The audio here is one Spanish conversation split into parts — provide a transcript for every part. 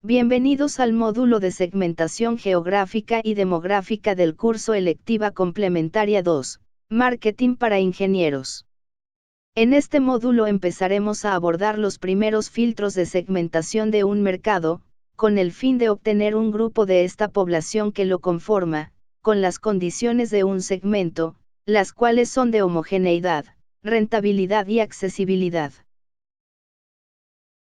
Bienvenidos al módulo de segmentación geográfica y demográfica del curso electiva complementaria 2, Marketing para Ingenieros. En este módulo empezaremos a abordar los primeros filtros de segmentación de un mercado, con el fin de obtener un grupo de esta población que lo conforma, con las condiciones de un segmento, las cuales son de homogeneidad, rentabilidad y accesibilidad.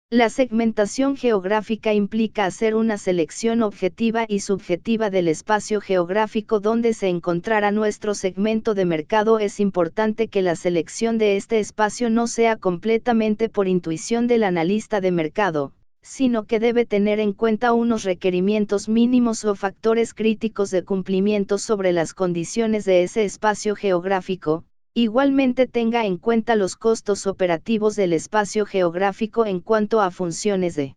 La segmentación geográfica implica hacer una selección objetiva y subjetiva del espacio geográfico donde se encontrará nuestro segmento de mercado. Es importante que la selección de este espacio no sea completamente por intuición del analista de mercado, sino que debe tener en cuenta unos requerimientos mínimos o factores críticos de cumplimiento sobre las condiciones de ese espacio geográfico. Igualmente tenga en cuenta los costos operativos del espacio geográfico en cuanto a funciones de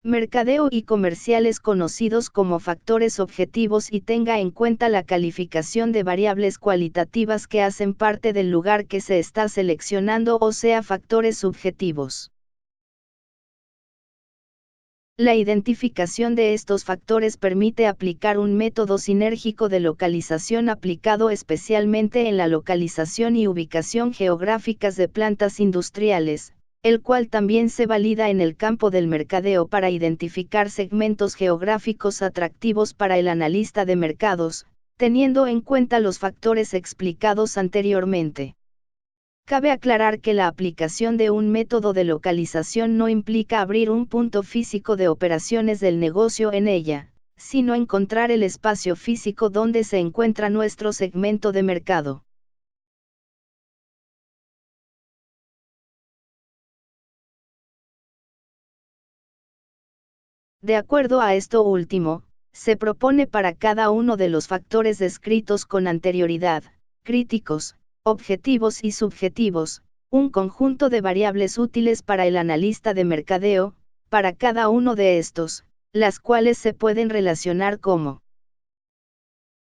mercadeo y comerciales conocidos como factores objetivos y tenga en cuenta la calificación de variables cualitativas que hacen parte del lugar que se está seleccionando, o sea, factores subjetivos. La identificación de estos factores permite aplicar un método sinérgico de localización aplicado especialmente en la localización y ubicación geográficas de plantas industriales, el cual también se valida en el campo del mercadeo para identificar segmentos geográficos atractivos para el analista de mercados, teniendo en cuenta los factores explicados anteriormente. Cabe aclarar que la aplicación de un método de localización no implica abrir un punto físico de operaciones del negocio en ella, sino encontrar el espacio físico donde se encuentra nuestro segmento de mercado. De acuerdo a esto último, se propone para cada uno de los factores descritos con anterioridad, críticos, objetivos y subjetivos, un conjunto de variables útiles para el analista de mercadeo, para cada uno de estos, las cuales se pueden relacionar como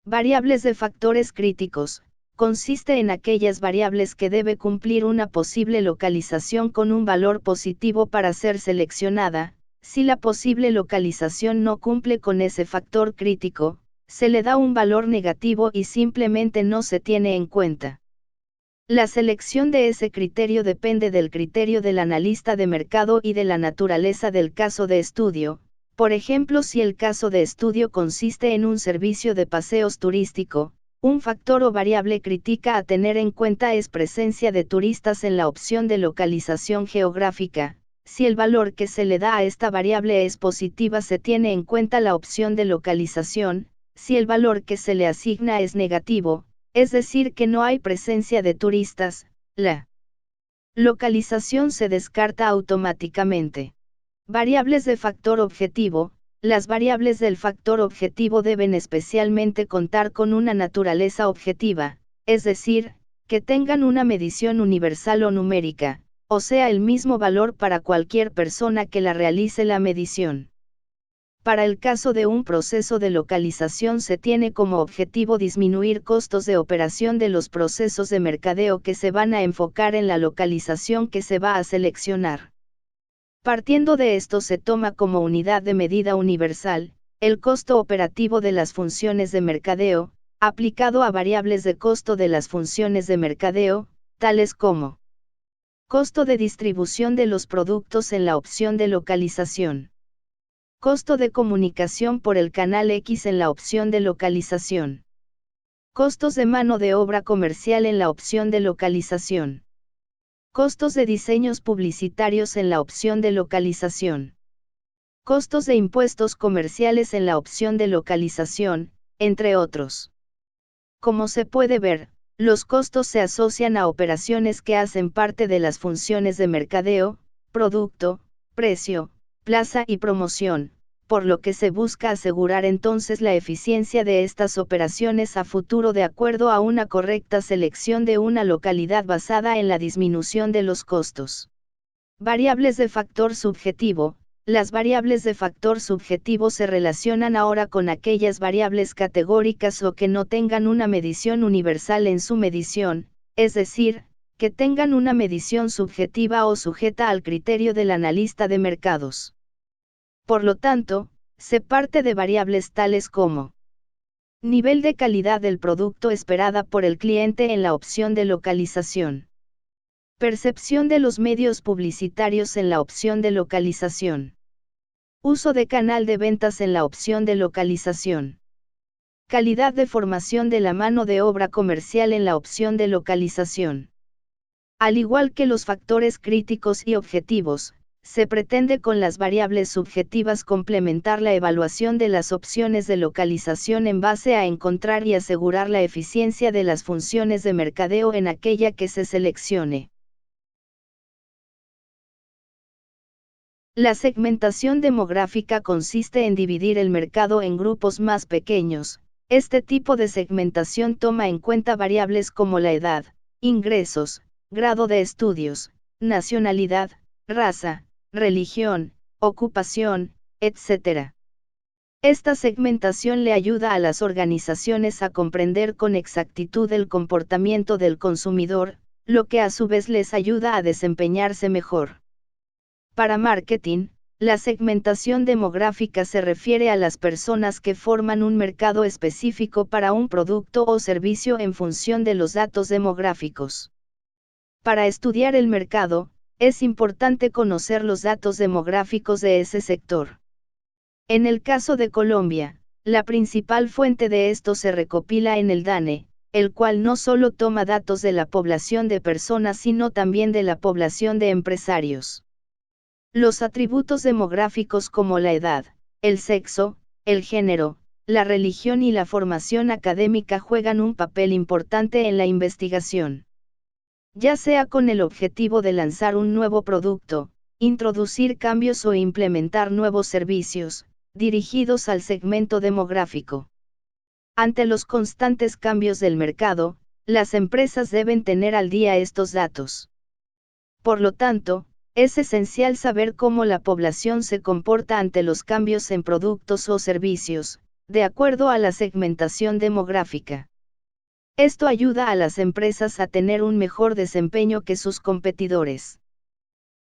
variables de factores críticos. Consiste en aquellas variables que debe cumplir una posible localización con un valor positivo para ser seleccionada. Si la posible localización no cumple con ese factor crítico, se le da un valor negativo y simplemente no se tiene en cuenta. La selección de ese criterio depende del criterio del analista de mercado y de la naturaleza del caso de estudio. Por ejemplo, si el caso de estudio consiste en un servicio de paseos turístico, un factor o variable crítica a tener en cuenta es presencia de turistas en la opción de localización geográfica. Si el valor que se le da a esta variable es positiva, se tiene en cuenta la opción de localización. Si el valor que se le asigna es negativo, es decir que no hay presencia de turistas, la localización se descarta automáticamente. Variables de factor objetivo. Las variables del factor objetivo deben especialmente contar con una naturaleza objetiva, es decir, que tengan una medición universal o numérica, o sea, el mismo valor para cualquier persona que la realice la medición. Para el caso de un proceso de localización se tiene como objetivo disminuir costos de operación de los procesos de mercadeo que se van a enfocar en la localización que se va a seleccionar. Partiendo de esto se toma como unidad de medida universal, el costo operativo de las funciones de mercadeo, aplicado a variables de costo de las funciones de mercadeo, tales como costo de distribución de los productos en la opción de localización. Costo de comunicación por el canal X en la opción de localización. Costos de mano de obra comercial en la opción de localización. Costos de diseños publicitarios en la opción de localización. Costos de impuestos comerciales en la opción de localización, entre otros. Como se puede ver, los costos se asocian a operaciones que hacen parte de las funciones de mercadeo, producto, precio, plaza y promoción, por lo que se busca asegurar entonces la eficiencia de estas operaciones a futuro de acuerdo a una correcta selección de una localidad basada en la disminución de los costos. Variables de factor subjetivo. Las variables de factor subjetivo se relacionan ahora con aquellas variables categóricas o que no tengan una medición universal en su medición, es decir, que tengan una medición subjetiva o sujeta al criterio del analista de mercados. Por lo tanto, se parte de variables tales como nivel de calidad del producto esperada por el cliente en la opción de localización. Percepción de los medios publicitarios en la opción de localización. Uso de canal de ventas en la opción de localización. Calidad de formación de la mano de obra comercial en la opción de localización. Al igual que los factores críticos y objetivos, se pretende con las variables subjetivas complementar la evaluación de las opciones de localización en base a encontrar y asegurar la eficiencia de las funciones de mercadeo en aquella que se seleccione. La segmentación demográfica consiste en dividir el mercado en grupos más pequeños. Este tipo de segmentación toma en cuenta variables como la edad, ingresos, grado de estudios, nacionalidad, raza, religión, ocupación, etc. Esta segmentación le ayuda a las organizaciones a comprender con exactitud el comportamiento del consumidor, lo que a su vez les ayuda a desempeñarse mejor. Para marketing, la segmentación demográfica se refiere a las personas que forman un mercado específico para un producto o servicio en función de los datos demográficos. Para estudiar el mercado, es importante conocer los datos demográficos de ese sector. En el caso de Colombia, la principal fuente de esto se recopila en el DANE, el cual no solo toma datos de la población de personas sino también de la población de empresarios. Los atributos demográficos como la edad, el sexo, el género, la religión y la formación académica juegan un papel importante en la investigación. Ya sea con el objetivo de lanzar un nuevo producto, introducir cambios o implementar nuevos servicios, dirigidos al segmento demográfico. Ante los constantes cambios del mercado, las empresas deben tener al día estos datos. Por lo tanto, es esencial saber cómo la población se comporta ante los cambios en productos o servicios, de acuerdo a la segmentación demográfica. Esto ayuda a las empresas a tener un mejor desempeño que sus competidores.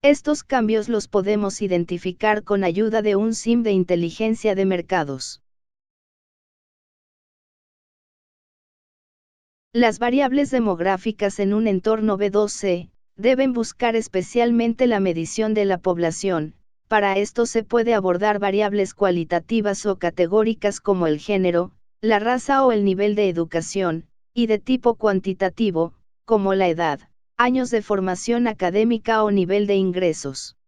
Estos cambios los podemos identificar con ayuda de un SIM de inteligencia de mercados. Las variables demográficas en un entorno B2C deben buscar especialmente la medición de la población. Para esto se puede abordar variables cualitativas o categóricas como el género, la raza o el nivel de educación, y de tipo cuantitativo, como la edad, años de formación académica o nivel de ingresos.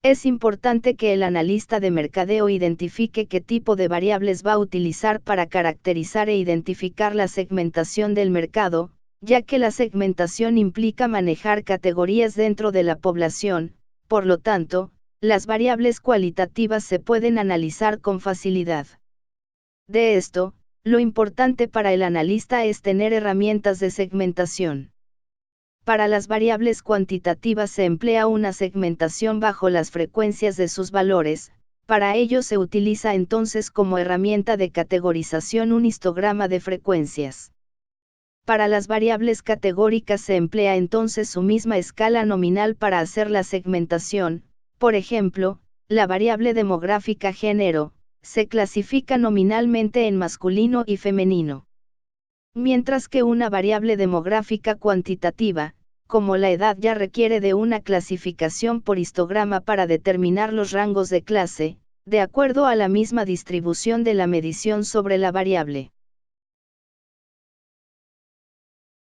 Es importante que el analista de mercadeo identifique qué tipo de variables va a utilizar para caracterizar e identificar la segmentación del mercado, ya que la segmentación implica manejar categorías dentro de la población. Por lo tanto, las variables cualitativas se pueden analizar con facilidad. De esto, lo importante para el analista es tener herramientas de segmentación. Para las variables cuantitativas se emplea una segmentación bajo las frecuencias de sus valores. Para ello se utiliza entonces como herramienta de categorización un histograma de frecuencias. Para las variables categóricas se emplea entonces su misma escala nominal para hacer la segmentación. Por ejemplo, la variable demográfica género, se clasifica nominalmente en masculino y femenino. Mientras que una variable demográfica cuantitativa, como la edad, ya requiere de una clasificación por histograma para determinar los rangos de clase, de acuerdo a la misma distribución de la medición sobre la variable.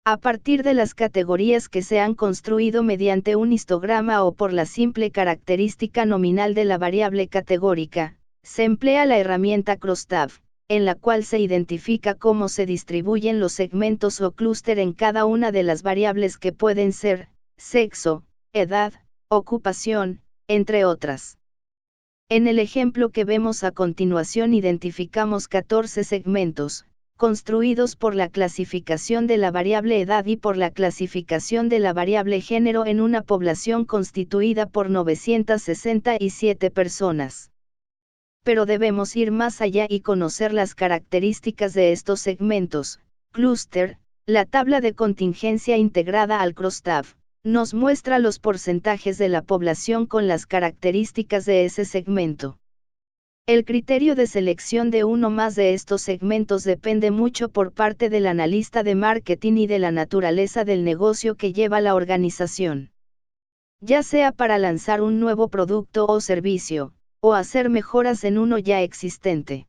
A partir de las categorías que se han construido mediante un histograma o por la simple característica nominal de la variable categórica, se emplea la herramienta CrossTab, en la cual se identifica cómo se distribuyen los segmentos o clúster en cada una de las variables que pueden ser sexo, edad, ocupación, entre otras. En el ejemplo que vemos a continuación identificamos 14 segmentos, construidos por la clasificación de la variable edad y por la clasificación de la variable género en una población constituida por 967 personas. Pero debemos ir más allá y conocer las características de estos segmentos. Clúster, la tabla de contingencia integrada al CrossTab, nos muestra los porcentajes de la población con las características de ese segmento. El criterio de selección de uno más de estos segmentos depende mucho por parte del analista de marketing y de la naturaleza del negocio que lleva la organización. Ya sea para lanzar un nuevo producto o servicio, o hacer mejoras en uno ya existente.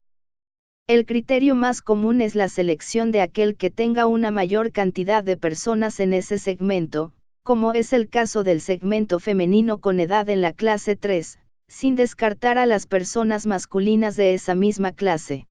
El criterio más común es la selección de aquel que tenga una mayor cantidad de personas en ese segmento, como es el caso del segmento femenino con edad en la clase 3, sin descartar a las personas masculinas de esa misma clase.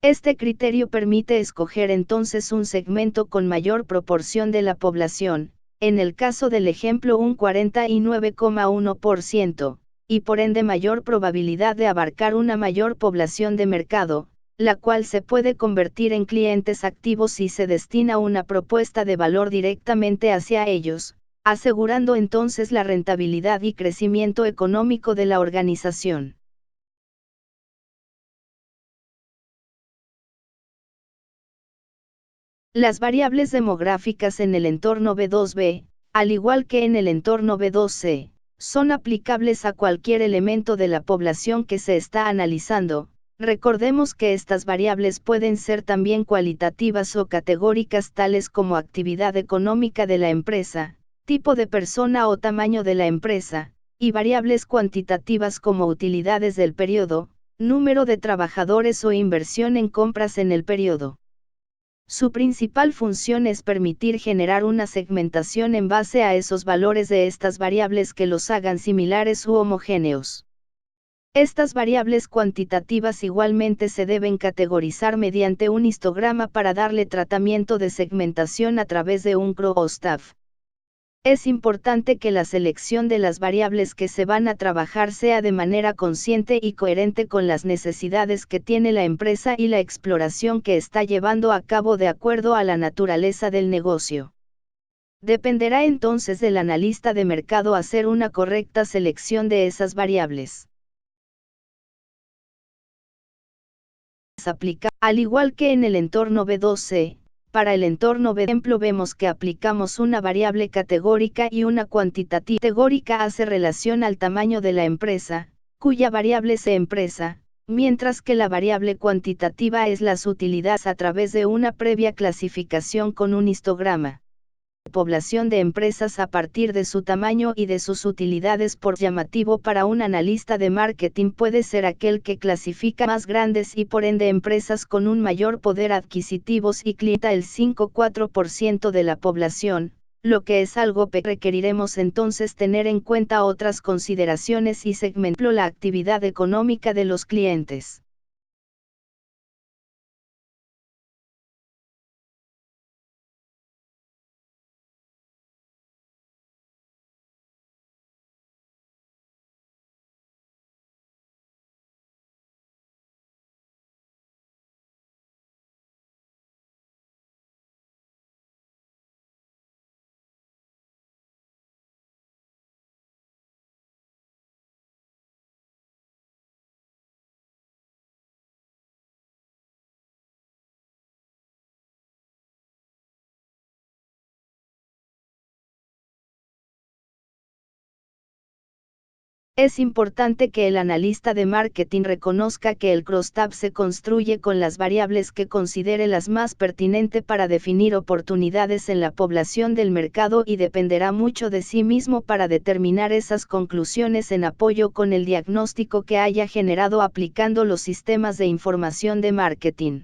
Este criterio permite escoger entonces un segmento con mayor proporción de la población, en el caso del ejemplo un 49,1%, y por ende mayor probabilidad de abarcar una mayor población de mercado, la cual se puede convertir en clientes activos si se destina una propuesta de valor directamente hacia ellos, asegurando entonces la rentabilidad y crecimiento económico de la organización. Las variables demográficas en el entorno B2B, al igual que en el entorno B2C, son aplicables a cualquier elemento de la población que se está analizando. Recordemos que estas variables pueden ser también cualitativas o categóricas, tales como actividad económica de la empresa, tipo de persona o tamaño de la empresa, y variables cuantitativas como utilidades del periodo, número de trabajadores o inversión en compras en el periodo. Su principal función es permitir generar una segmentación en base a esos valores de estas variables que los hagan similares u homogéneos. Estas variables cuantitativas igualmente se deben categorizar mediante un histograma para darle tratamiento de segmentación a través de un crosstab. Es importante que la selección de las variables que se van a trabajar sea de manera consciente y coherente con las necesidades que tiene la empresa y la exploración que está llevando a cabo de acuerdo a la naturaleza del negocio. Dependerá entonces del analista de mercado hacer una correcta selección de esas variables. Al igual que en el entorno B2C, para el entorno B, por ejemplo, vemos que aplicamos una variable categórica y una cuantitativa. Categórica hace relación al tamaño de la empresa, cuya variable es empresa, mientras que la variable cuantitativa es las utilidades a través de una previa clasificación con un histograma. Población de empresas a partir de su tamaño y de sus utilidades. Por llamativo para un analista de marketing puede ser aquel que clasifica más grandes y por ende empresas con un mayor poder adquisitivo y clienta el 5,4% de la población, lo que es algo que requeriremos entonces tener en cuenta otras consideraciones y segmentar la actividad económica de los clientes. Es importante que el analista de marketing reconozca que el crosstab se construye con las variables que considere las más pertinentes para definir oportunidades en la población del mercado y dependerá mucho de sí mismo para determinar esas conclusiones en apoyo con el diagnóstico que haya generado aplicando los sistemas de información de marketing.